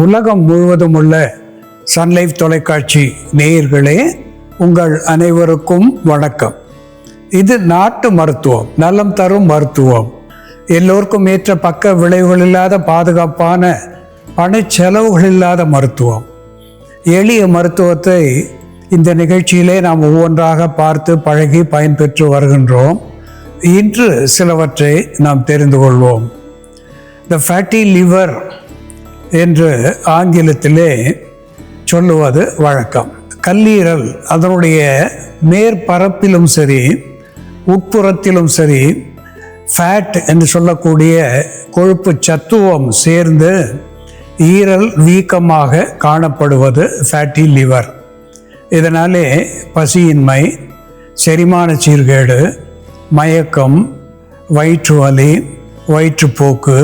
உலகம் முழுவதும் உள்ள சன்லைஃப் தொலைக்காட்சி நேயர்களே, உங்கள் அனைவருக்கும் வணக்கம். இது நாட்டு மருத்துவம், நலம் தரும் மருத்துவம், எல்லோருக்கும் ஏற்ற பக்க விளைவுகள் இல்லாத பாதுகாப்பான பணச்செலவுகள் இல்லாத மருத்துவம். எளிய மருத்துவத்தை இந்த நிகழ்ச்சியிலே நாம் ஒவ்வொன்றாக பார்த்து பழகி பயன்பெற்று வருகின்றோம். இன்று சிலவற்றை நாம் தெரிந்து கொள்வோம். த ஃபேட்டி லிவர் என்று ஆங்கிலத்திலே சொல்லுவது வழக்கம். கல்லீரல் அதனுடைய மேற்பரப்பிலும் சரி உட்புறத்திலும் சரி ஃபேட் என்று சொல்லக்கூடிய கொழுப்பு சத்துவம் சேர்ந்து ஈரல் வீக்கமாக காணப்படுவது ஃபேட்டி லிவர். இதனாலே பசியின்மை, செரிமான சீர்கேடு, மயக்கம், வயிற்று வலி, வயிற்றுப்போக்கு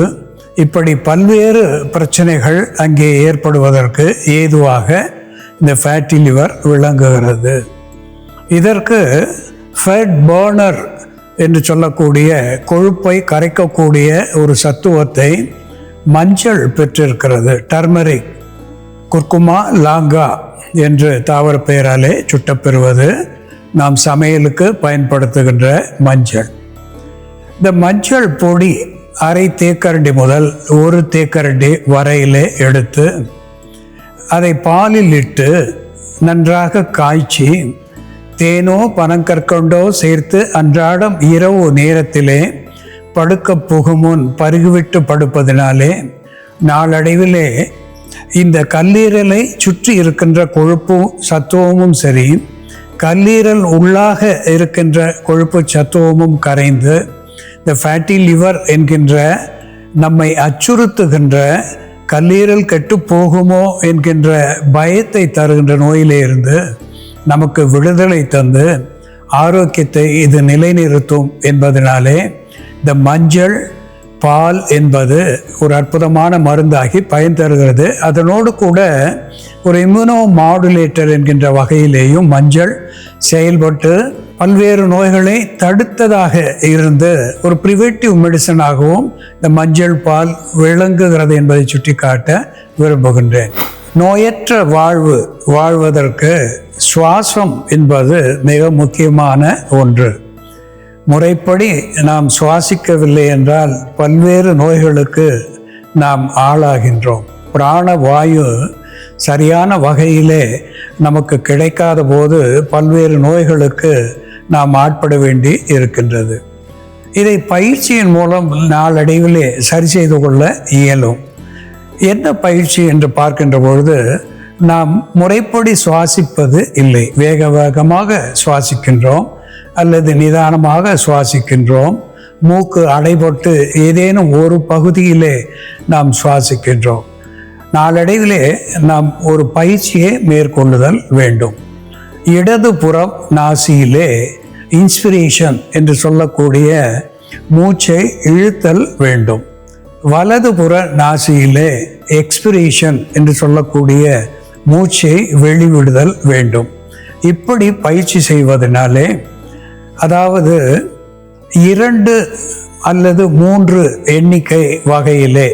இப்படி பல்வேறு பிரச்சனைகள் அங்கே ஏற்படுவதற்கு ஏதுவாக இந்த ஃபேட்டி லிவர் விளங்குகிறது. இதற்கு ஃபேட் பர்னர் என்று சொல்லக்கூடிய கொழுப்பை கரைக்கக்கூடிய ஒரு சத்துவத்தை மஞ்சள் பெற்றிருக்கிறது. டர்மரிக், குர்குமா லாங்கா என்று தாவர பெயராலே சுட்டப்பெறுவது நாம் சமையலுக்கு பயன்படுத்துகின்ற மஞ்சள். இந்த மஞ்சள் பொடி அரை தேக்கரண்டி முதல் ஒரு தேக்கரண்டி வரையிலே எடுத்து அதை பாலில் இட்டு நன்றாக காய்ச்சி தேனோ பனங்கற்கண்டோ சேர்த்து அன்றாடம் இரவு நேரத்திலே படுக்க புகுமுன் பருகிவிட்டு படுப்பதினாலே நாளடைவிலே இந்த கல்லீரலை சுற்றி இருக்கின்ற கொழுப்பும் சத்துவமும் சரி, கல்லீரல் உள்ளாக இருக்கின்ற கொழுப்பு சத்துவமும் கரைந்து இந்த ஃபேட்டி லிவர் என்கின்ற நம்மை அச்சுறுத்துகின்ற கல்லீரல் கெட்டு போகுமோ என்கின்ற பயத்தை தருகின்ற நோயிலே இருந்து நமக்கு விடுதலை தந்து ஆரோக்கியத்தை இது நிலைநிறுத்தும் என்பதனாலே இந்த மஞ்சள் பால் என்பது ஒரு அற்புதமான மருந்தாகி பயன் தருகிறது. அதனோடு கூட ஒரு இம்யூனோ மாடுலேட்டர் என்கின்ற வகையிலேயும் மஞ்சள் செயல்பட்டு பல்வேறு நோய்களை தடுத்ததாக இருந்து ஒரு ப்ரிவென்டிவ் மெடிசனாகவும் இந்த மஞ்சள் பால் விளங்குகிறது என்பதை சுட்டிக்காட்ட விரும்புகின்றேன். நோயற்ற வாழ்வதற்கு சுவாசம் என்பது மிக முக்கியமான ஒன்று. முறைப்படி நாம் சுவாசிக்கவில்லை என்றால் பல்வேறு நோய்களுக்கு நாம் ஆளாகின்றோம். பிராணவாயு சரியான வகையிலே நமக்கு கிடைக்காத போது பல்வேறு நோய்களுக்கு நாம் ஆட்பட வேண்டி இருக்கின்றது. இதை பயிற்சியின் மூலம் நாளடைவிலே சரி செய்து கொள்ள இயலும். என்ன பயிற்சி என்று பார்க்கின்ற பொழுது நாம் முறைப்படி சுவாசிப்பது இல்லை. வேக வேகமாக சுவாசிக்கின்றோம் அல்லது நிதானமாக சுவாசிக்கின்றோம். மூக்கு அடைபட்டு ஏதேனும் ஒரு பகுதியிலே நாம் சுவாசிக்கின்றோம். நாளடைவிலே நாம் ஒரு பயிற்சியை மேற்கொள்ளுதல் வேண்டும். இடதுபுறம் நாசியிலே இன்ஸ்பிரேஷன் என்று சொல்லக்கூடிய மூச்சை இழுத்தல் வேண்டும். வலதுபுற நாசியிலே எக்ஸ்பிரேஷன் என்று சொல்லக்கூடிய மூச்சை வெளிவிடுதல் வேண்டும். இப்படி பயிற்சி செய்வதனாலே, அதாவது 2 அல்லது 3 எண்ணிக்கை வகையிலே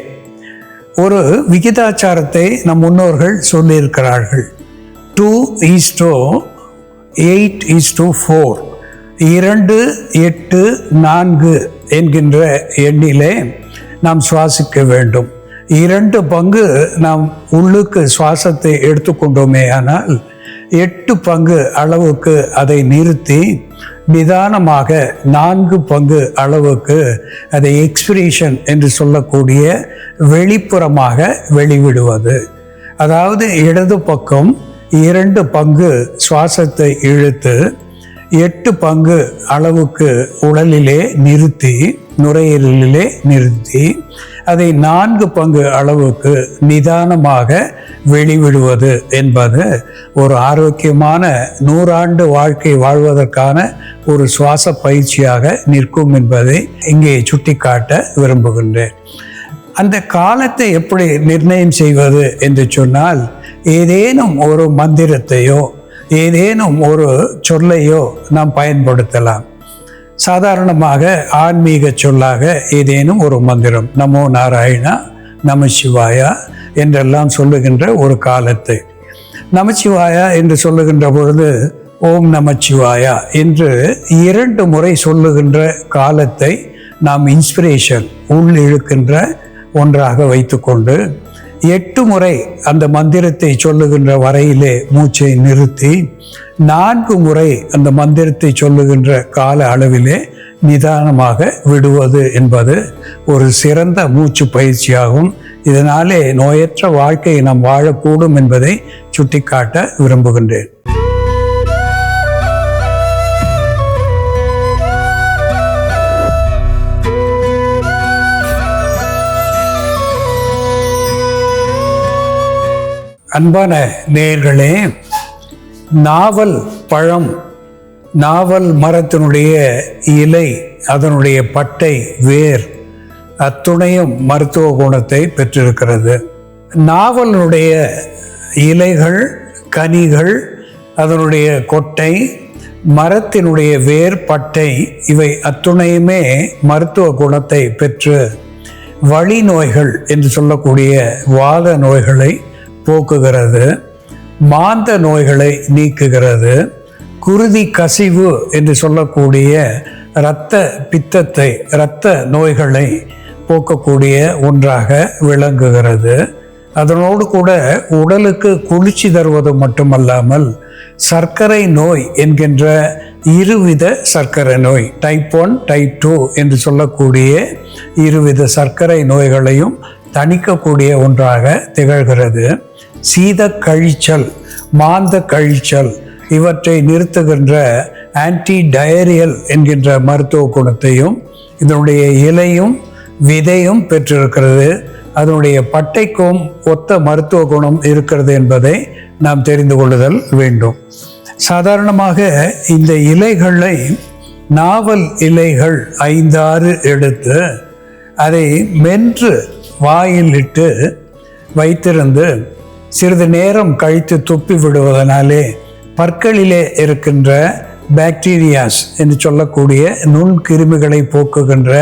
ஒரு விகிதாச்சாரத்தை நம் முன்னோர்கள் சொல்லியிருக்கிறார்கள். 2:8:4 2, 8, 4 என்கின்ற எண்ணிலே நாம் சுவாசிக்க வேண்டும். 2 பங்கு நாம் உள்ளுக்கு சுவாசத்தை எடுத்துக்கொண்டோமே ஆனால் 8 பங்கு அளவுக்கு அதை நிறுத்தி நிதானமாக 4 பங்கு அளவுக்கு அதை எக்ஸ்பிரேஷன் என்று சொல்லக்கூடிய வெளிப்புறமாக வெளிவிடுவது. அதாவது இடது பக்கம் 2 பங்கு சுவாசத்தை இழுத்து 8 பங்கு அளவுக்கு உடலிலே நிறுத்தி, நுரையீரலிலே நிறுத்தி அதை 4 பங்கு அளவுக்கு நிதானமாக வெளிவிடுவது என்பது ஒரு ஆரோக்கியமான 100 ஆண்டு வாழ்க்கை வாழ்வதற்கான ஒரு சுவாச பயிற்சியாக நிற்கும் என்பதை இங்கே சுட்டிக்காட்ட விரும்புகின்றேன். அந்த காலத்தை எப்படி நிர்ணயம் செய்வது என்று சொன்னால், ஏதேனும் ஒரு மந்திரத்தையோ ஏதேனும் ஒரு சொல்லையோ நாம் பயன்படுத்தலாம். சாதாரணமாக ஆன்மீக சொல்லாக ஏதேனும் ஒரு மந்திரம், நமோ நாராயணா, நம சிவாயா என்றெல்லாம் சொல்லுகின்ற ஒரு காலத்தை. நமச்சிவாயா என்று சொல்லுகின்ற பொழுது ஓம் நமச்சிவாயா என்று 2 முறை சொல்லுகின்ற காலத்தை நாம் இன்ஸ்பிரேஷன் உள் இழுக்கின்ற ஒன்றாக வைத்துக்கொண்டு 8 முறை அந்த மந்திரத்தை சொல்லுகின்ற வரையிலே மூச்சை நிறுத்தி 4 முறை அந்த மந்திரத்தை சொல்லுகின்ற கால அளவிலே நிதானமாக விடுவது என்பது ஒரு சிறந்த மூச்சு பயிற்சியாகும். இதனாலே நோயற்ற வாழ்க்கையை நாம் வாழக்கூடும் என்பதை சுட்டிக்காட்ட விரும்புகின்றேன். அன்பான நேயர்களே, நாவல் பழம், நாவல் மரத்தினுடைய இலை, அதனுடைய பட்டை, வேர் அத்துணையும் மருத்துவ குணத்தை பெற்றிருக்கிறது. நாவலுடைய இலைகள், கனிகள், அதனுடைய கொட்டை, மரத்தினுடைய வேர், பட்டை இவை அத்துணையுமே மருத்துவ குணத்தை பெற்று வலி நோய்கள் என்று சொல்லக்கூடிய வாத நோய்களை போக்குகிறது, மாந்த நோய்களை நீக்குகிறது, குருதி கசிவு என்று சொல்லக்கூடிய இரத்த பித்தத்தை, இரத்த நோய்களை போக்கக்கூடிய ஒன்றாக விளங்குகிறது. அதனோடு கூட உடலுக்கு குளிர்ச்சி தருவது மட்டுமல்லாமல் சர்க்கரை நோய் என்கின்ற இருவித சர்க்கரை நோய், டைப் 1 டைப் 2 என்று சொல்லக்கூடிய இருவித சர்க்கரை நோய்களையும் தணிக்கக்கூடிய ஒன்றாக திகழ்கிறது. சீத கழிச்சல், மாந்த கழிச்சல் இவற்றை நிறுத்துகின்ற ஆன்டி டயரியல் என்கின்ற மருத்துவ குணத்தையும் இதனுடைய இலையும் விதையும் பெற்றிருக்கிறது. அதனுடைய பட்டைக்கும் ஒத்த மருத்துவ குணம் இருக்கிறது என்பதை நாம் தெரிந்து கொள்ளுதல் வேண்டும். சாதாரணமாக இந்த இலைகளை, நாவல் இலைகள் 5-6 எடுத்து அதை மென்று வாயில் இட்டு வைத்திருந்து சிறிது நேரம் கழித்து துப்பி விடுவதனாலே பற்களிலே இருக்கின்ற பாக்டீரியாஸ் என்று சொல்லக்கூடிய நுண்கிருமிகளை போக்குகின்ற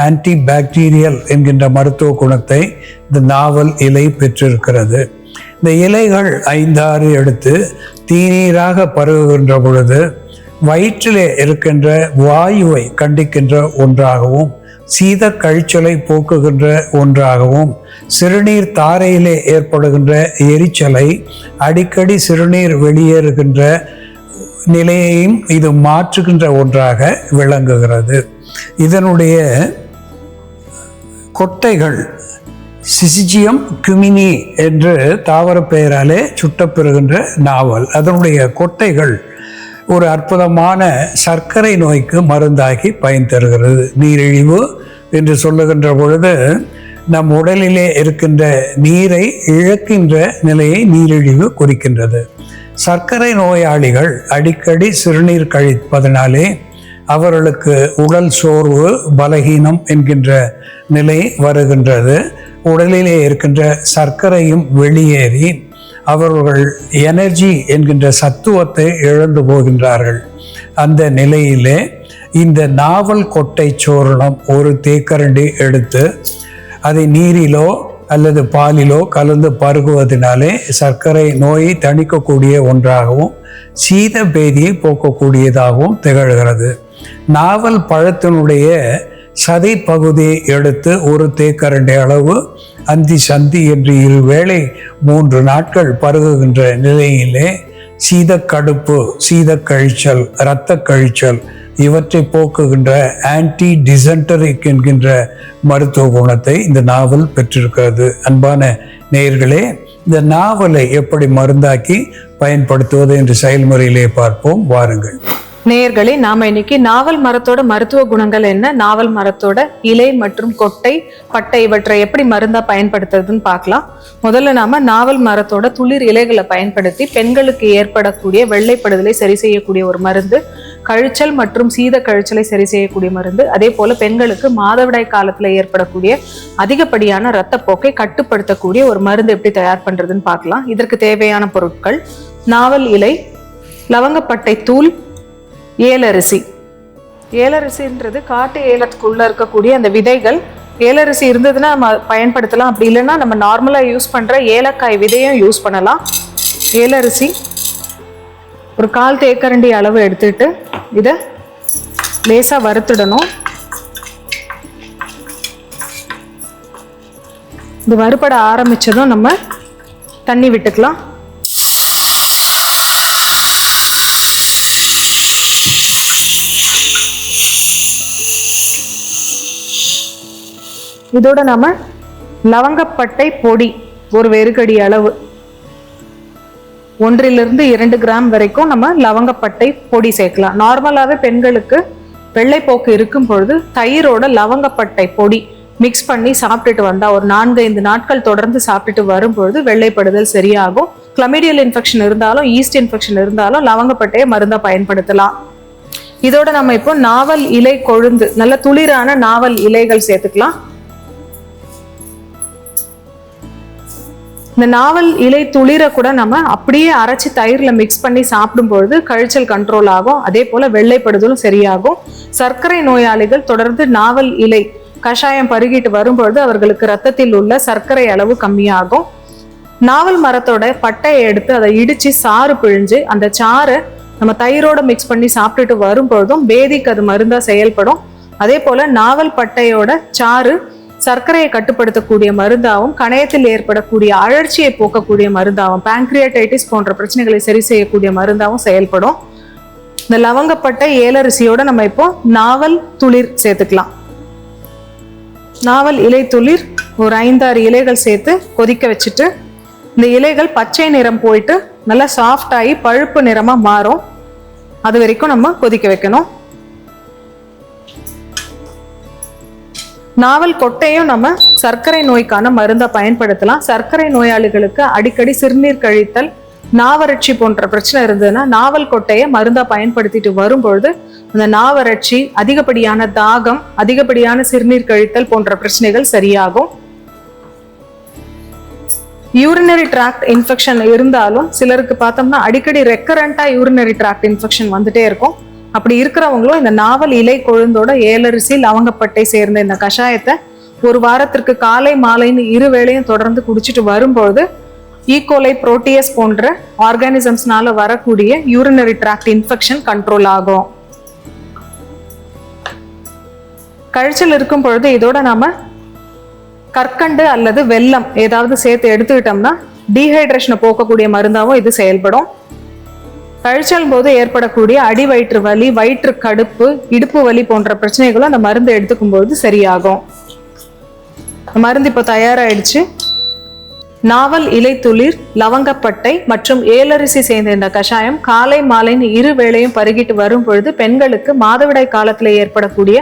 ஆன்டி பாக்டீரியல் என்கின்ற மருத்துவ குணத்தை இந்த நாவல் இலை பெற்றிருக்கிறது. இந்த இலைகள் 5-6 எடுத்து தீநீராக பருகுகின்ற பொழுது வயிற்றிலே இருக்கின்ற வாயுவை கண்டிக்கின்ற ஒன்றாகவும், சீத கழிச்சலை போக்குகின்ற ஒன்றாகவும், சிறுநீர் தாரையிலே ஏற்படுகின்ற எரிச்சலை, அடிக்கடி சிறுநீர் வெளியேறுகின்ற நிலையையும் இது மாற்றுகின்ற ஒன்றாக விளங்குகிறது. இதனுடைய கொட்டைகள் சிசிஜியம் குமினி என்று தாவர பெயராலே சுட்டப்பெறுகின்ற நாவல், அதனுடைய கொட்டைகள் ஒரு அற்புதமான சர்க்கரை நோய்க்கு மருந்தாகி பயன் தருகிறது. நீரிழிவு என்று சொல்லுகின்ற பொழுது நம் உடலிலே இருக்கின்ற நீரை இழக்கின்ற நிலையை நீரிழிவு குறிக்கின்றது. சர்க்கரை நோயாளிகள் அடிக்கடி சிறுநீர் கழிப்பதனாலே அவர்களுக்கு உடல் சோர்வு, பலகீனம் என்கின்ற நிலை வருகின்றது. உடலிலே இருக்கின்ற சர்க்கரையும் வெளியேறி அவர்கள் எனர்ஜி என்கின்ற சத்துவத்தை இழந்து போகின்றார்கள். அந்த நிலையிலே இந்த நாவல் கொட்டை சூர்ணம் ஒரு தேக்கரண்டி எடுத்து அதை நீரிலோ அல்லது பாலிலோ கலந்து பருகுவதனாலே சர்க்கரை நோயை தணிக்கக்கூடிய ஒன்றாகவும் சீத பேதியை போக்கக்கூடியதாகவும் திகழ்கிறது. நாவல் பழத்தினுடைய சதை பகுதியை எடுத்து ஒரு தேக்கரண்டி அளவு அந்தி சந்தி என்று 2 வேளை 3 நாட்கள் பருகுகின்ற நிலையிலே சீதக்கடுப்பு, சீத கழிச்சல், இரத்த கழிச்சல் இவற்றை போக்குகின்ற ஆன்டி டிசென்டரிக் என்கின்ற மருத்துவ குணத்தை இந்த நாவல் பெற்றிருக்கிறது. அன்பான நேயர்களே, இந்த நாவலை எப்படி மருந்தாக்கி பயன்படுத்துவது என்று செயல்முறையிலே பார்ப்போம். வாருங்கள் நேயர்களே, நாம இன்னைக்கு நாவல் மரத்தோட மருத்துவ குணங்கள் என்ன, நாவல் மரத்தோட இலை மற்றும் கொட்டை, பட்டை இவற்றை எப்படி மருந்தா பயன்படுத்துறதுன்னு பார்க்கலாம். முதல்ல நாம நாவல் மரத்தோட துளிர் இலைகளை பயன்படுத்தி பெண்களுக்கு ஏற்படக்கூடிய வெள்ளைப்படுதலை சரி செய்யக்கூடிய ஒரு மருந்து, கழிச்சல் மற்றும் சீத கழிச்சலை சரி செய்யக்கூடிய மருந்து, அதே போல பெண்களுக்கு மாதவிடாய் காலத்துல ஏற்படக்கூடிய அதிகப்படியான இரத்த போக்கை கட்டுப்படுத்தக்கூடிய ஒரு மருந்து எப்படி தயார் பண்றதுன்னு பார்க்கலாம். இதற்கு தேவையான பொருட்கள்: நாவல் இலை, லவங்கப்பட்டை தூள், ஏலரிசி. ஏலரிசின்றது காட்டு ஏலத்துக்குள்ள இருக்கக்கூடிய அந்த விதைகள். ஏலரிசி இருந்ததுன்னா நம்ம பயன்படுத்தலாம். அப்படி இல்லைன்னா நம்ம நார்மலாக யூஸ் பண்ணுற ஏலக்காய் விதையும் யூஸ் பண்ணலாம். ஏலரிசி ஒரு 1/4 தேக்கரண்டி அளவு எடுத்துட்டு இதை லேசாக வறுத்துடணும். இது வறுபட ஆரம்பித்ததும் நம்ம தண்ணி விட்டுக்கலாம். இதோட நம்ம லவங்கப்பட்டை பொடி ஒரு வெறுகடி அளவு 1 to 2 கிராம் வரைக்கும் நம்ம லவங்கப்பட்டை பொடி சேர்க்கலாம். நார்மலாகவே பெண்களுக்கு வெள்ளைப்போக்கு இருக்கும் பொழுது தயிரோட லவங்கப்பட்டை பொடி மிக்ஸ் பண்ணி சாப்பிட்டுட்டு வந்தா ஒரு 4-5 நாட்கள் தொடர்ந்து சாப்பிட்டுட்டு வரும்பொழுது வெள்ளைப்படுதல் சரியாகும். கிளமிடியல் இன்ஃபெக்ஷன் இருந்தாலும் ஈஸ்ட் இன்ஃபெக்ஷன் இருந்தாலும் லவங்கப்பட்டையை மருந்தா பயன்படுத்தலாம். இதோட நம்ம இப்போ நாவல் இலை கொழுந்து, நல்ல துளிரான நாவல் இலைகள் சேர்த்துக்கலாம். இந்த நாவல் இலை துளிரை கூட நம்ம அப்படியே அரைச்சி தயிர்ல மிக்ஸ் பண்ணி சாப்பிடும்பொழுது கழிச்சல் கண்ட்ரோல் ஆகும். அதே போல வெள்ளைப்படுதலும் சரியாகும். சர்க்கரை நோயாளிகள் தொடர்ந்து நாவல் இலை கஷாயம் பருகிட்டு வரும்பொழுது அவர்களுக்கு ரத்தத்தில் உள்ள சர்க்கரை அளவு கம்மியாகும். நாவல் மரத்தோட பட்டையை எடுத்து அதை இடிச்சு சாறு பிழிஞ்சு அந்த சாறை நம்ம தயிரோட மிக்ஸ் பண்ணி சாப்பிட்டுட்டு வரும்பொழுதும் பேதிக்கு அது மருந்தா செயல்படும். அதே போல நாவல் பட்டையோட சாறு சர்க்கரையை கட்டுப்படுத்தக்கூடிய மருந்தாகவும் கணையத்தில் ஏற்படக்கூடிய அழற்சியை போக்கக்கூடிய மருந்தாகவும் பேங்க்ரியாடைட்டிஸ் போன்ற பிரச்சனைகளை சரி செய்யக்கூடிய மருந்தாகவும் செயல்படும். இந்த லவங்கப்பட்டை ஏலரிசியோட நம்ம இப்போ நாவல் துளிர் சேர்த்துக்கலாம். நாவல் இலை துளிர் ஒரு 5-6 இலைகள் சேர்த்து கொதிக்க வச்சுட்டு இந்த இலைகள் பச்சை நிறம் போயிட்டு நல்லா சாஃப்ட் ஆகி பழுப்பு நிறமா மாறும். அது வரைக்கும் நம்ம கொதிக்க வைக்கணும். நாவல் கொட்டையும் நம்ம சர்க்கரை நோய்க்கான மருந்தை பயன்படுத்தலாம். சர்க்கரை நோயாளிகளுக்கு அடிக்கடி சிறுநீர் கழித்தல், நாவறட்சி போன்ற பிரச்சனை இருந்ததுன்னா நாவல் கொட்டையை மருந்தா பயன்படுத்திட்டு வரும்பொழுது அந்த நாவறட்சி, அதிகப்படியான தாகம், அதிகப்படியான சிறுநீர் கழித்தல் போன்ற பிரச்சனைகள் சரியாகும். யூரினரி டிராக்ட் இன்ஃபெக்ஷன் இருந்தாலும் சிலருக்கு பார்த்தோம்னா அடிக்கடி ரெக்கரண்டா யூரினரி டிராக்ட் இன்ஃபெக்ஷன் வந்துட்டே இருக்கும். அப்படி இருக்கிறவங்களும் இந்த நாவல் இலை கொழுந்தோட ஏலரிசி லவங்கப்பட்டை சேர்ந்த இந்த கஷாயத்தை ஒரு வாரத்திற்கு காலை மாலைன்னு 2 வேளையும் தொடர்ந்து குடிச்சிட்டு வரும்போது ஈகோலை, புரோட்டியஸ் போன்ற ஆர்கானிசம்ஸ்னால வரக்கூடிய யூரினரி டிராக்ட் இன்ஃபெக்ஷன் கண்ட்ரோல் ஆகும். கழிச்சல் இருக்கும் பொழுது இதோட நாம கற்கண்டு அல்லது வெல்லம் ஏதாவது சேர்த்து எடுத்துக்கிட்டோம்னா டீஹைட்ரேஷனை போக்கக்கூடிய மருந்தாகவும் இது செயல்படும். கழிச்சல் போது ஏற்படக்கூடிய அடி வயிற்று வலி, வயிற்று கடுப்பு, இடுப்பு வலி போன்ற பிரச்சனைகளும் அந்த மருந்து எடுத்துக்கும் போது சரியாகும். மருந்து இப்போ தயாராயிடுச்சு. நாவல் இலை துளிர், லவங்கப்பட்டை மற்றும் ஏலரிசி சேர்ந்த இந்த கஷாயம் காலை மாலைன்னு 2 வேளையும் பருகிட்டு வரும் பொழுது பெண்களுக்கு மாதவிடாய் காலத்துல ஏற்படக்கூடிய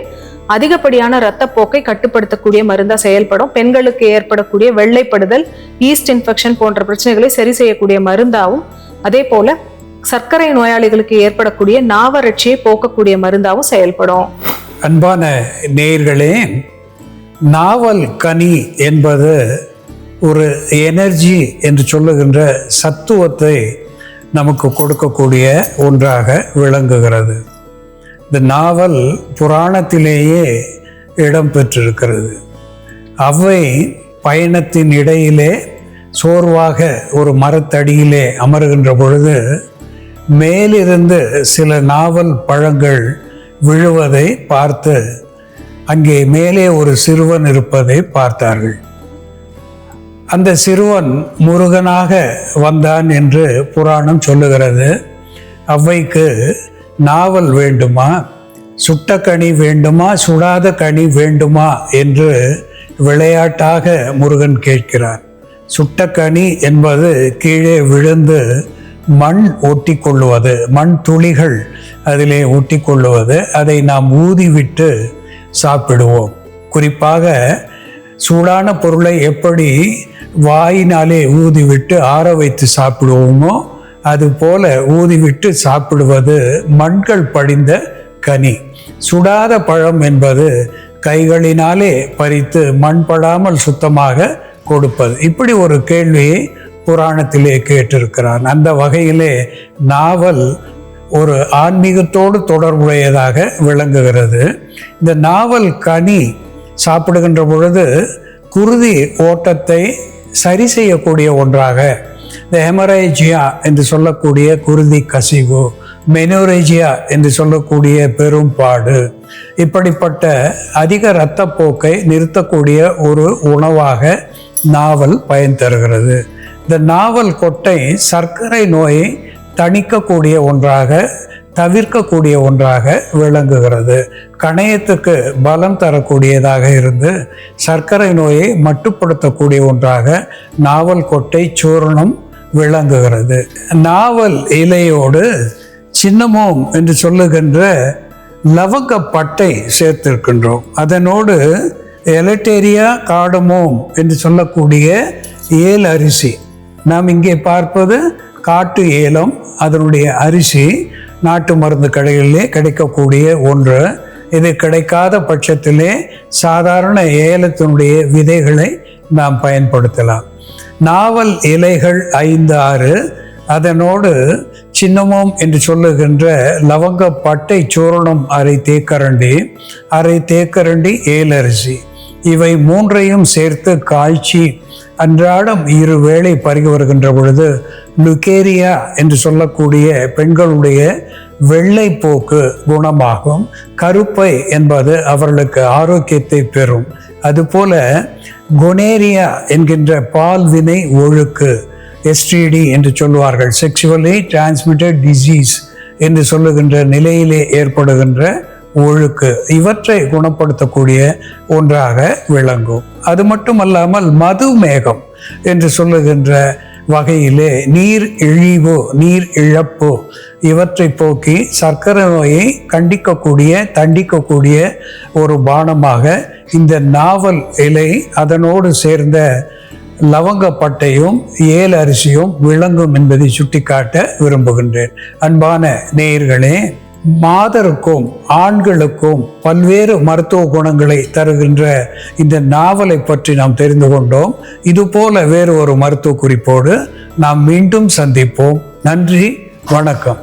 அதிகப்படியான இரத்தப்போக்கை கட்டுப்படுத்தக்கூடிய மருந்தா செயல்படும். பெண்களுக்கு ஏற்படக்கூடிய வெள்ளைப்படுதல், ஈஸ்ட் இன்ஃபெக்ஷன் போன்ற பிரச்சனைகளை சரி செய்யக்கூடிய மருந்தாவும், அதே போல சர்க்கரை நோயாளிகளுக்கு ஏற்படக்கூடிய நாவறட்சியை போக்கக்கூடிய மருந்தாவும் செயல்படும். அன்பான நேயர்களே, நாவல் கனி என்பது ஒரு எனர்ஜி என்று சொல்லுகின்ற சத்துவத்தை நமக்கு கொடுக்கக்கூடிய ஒன்றாக விளங்குகிறது. இந்த நாவல் புராணத்திலேயே இடம் பெற்றிருக்கிறது. அவை பயணத்தின் இடையிலே சோர்வாக ஒரு மரத்தடியிலே அமருகின்ற பொழுது மேலிருந்து சில நாவல் பழங்கள் விழுவதை பார்த்து அங்கே மேலே ஒரு சிறுவன் இருப்பதை பார்த்தார்கள். அந்த சிறுவன் முருகனாக வந்தான் என்று புராணம் சொல்லுகிறது. அவ்வைக்கு நாவல் வேண்டுமா, சுட்ட கனி வேண்டுமா, சுடாத கனி வேண்டுமா என்று விளையாட்டாக முருகன் கேட்கிறார். சுட்ட கனி என்பது கீழே விழுந்து மண் ஒட்டி கொள்ளுவது, மண் துளிகள் அதிலே ஒட்டி கொள்ளுவது, அதை நாம் ஊதிவிட்டு சாப்பிடுவோம். குறிப்பாக சூடான பொருளை எப்படி வாயினாலே ஊதிவிட்டு ஆற வைத்து சாப்பிடுவோமோ அதுபோல ஊதிவிட்டு சாப்பிடுவது மண்கள் படிந்த கனி. சுடாத பழம் என்பது கைகளினாலே பறித்து மண் படாமல் சுத்தமாக கொடுப்பது. இப்படி ஒரு கேள்வியை புராணத்திலே கேட்டிருக்கிறான். அந்த வகையிலே நாவல் ஒரு ஆன்மீகத்தோடு தொடர்புடையதாக விளங்குகிறது. இந்த நாவல் கனி சாப்பிடுகின்ற பொழுது குருதி ஓட்டத்தை சரி செய்யக்கூடிய ஒன்றாக, இந்த ஹெமரேஜியா என்று சொல்லக்கூடிய குருதி கசிவு, மெனோரேஜியா என்று சொல்லக்கூடிய பெரும்பாடு, இப்படிப்பட்ட அதிக இரத்தப்போக்கை நிறுத்தக்கூடிய ஒரு உணவாக நாவல் பயன் தருகிறது. இந்த நாவல் கொட்டை சர்க்கரை நோயை தணிக்கக்கூடிய ஒன்றாக, தவிர்க்கக்கூடிய ஒன்றாக விளங்குகிறது. கணையத்துக்கு பலம் தரக்கூடியதாக இருந்து சர்க்கரை நோயை மட்டுப்படுத்தக்கூடிய ஒன்றாக நாவல் கொட்டை சூரணம் விளங்குகிறது. நாவல் இலையோடு சின்னமோம் என்று சொல்லுகின்ற லவங்கப்பட்டை சேர்த்திருக்கின்றோம். அதனோடு எலட்டேரியா காடமோம் என்று சொல்லக்கூடிய ஏல் அரிசி, நாம் இங்கே பார்ப்பது காட்டு ஏலம், அதனுடைய அரிசி நாட்டு மருந்து கடைகளிலே கிடைக்கக்கூடிய ஒன்று. இது கிடைக்காத பட்சத்திலே சாதாரண ஏலத்தினுடைய விதைகளை நாம் பயன்படுத்தலாம். நாவல் இலைகள் 5-6, அதனோடு சின்னமோம் என்று சொல்லுகின்ற லவங்க பட்டை சூரணம் அரை தேக்கரண்டி ஏலரிசி, இவை மூன்றையும் சேர்த்து காய்ச்சி அன்றாடம் 2 வேளை பருகி வருகின்ற பொழுது லுகேரியா என்று சொல்லக்கூடிய பெண்களுடைய வெள்ளை போக்கு குணமாகும். கருப்பை என்பது அவர்களுக்கு ஆரோக்கியத்தை பெறும். அதுபோல கொனேரியா என்கின்ற பால்வினை ஒழுக்கு, எஸ்டிடி என்று சொல்லுவார்கள், செக்ஷுவலி டிரான்ஸ்மிட்டட் டிசீஸ் என்று சொல்லுகின்ற நிலையிலே ஏற்படுகின்ற ஒழுக்கு, இவற்றை குணப்படுத்தக்கூடிய ஒன்றாக விளங்கும். அது மட்டுமல்லாமல் மதுமேகம் என்று சொல்லுகின்ற வகையிலே நீர் இழிவு, நீர் இழப்பு இவற்றை போக்கி சர்க்கரை நோயை தண்டிக்கக்கூடிய ஒரு பானமாக இந்த நாவல் இலை அதனோடு சேர்ந்த லவங்கப்பட்டையும் ஏல அரிசியும் விளங்கும் என்பதை சுட்டிக்காட்ட விரும்புகின்றேன். அன்பான நேயர்களே, மாதருக்கும் ஆண்களுக்கும் பல்வேறு மருத்துவ குணங்களை தருகின்ற இந்த நாவலை பற்றி நாம் தெரிந்து கொண்டோம். இதுபோல வேறு ஒரு மருத்துவ குறிப்போடு நாம் மீண்டும் சந்திப்போம். நன்றி, வணக்கம்.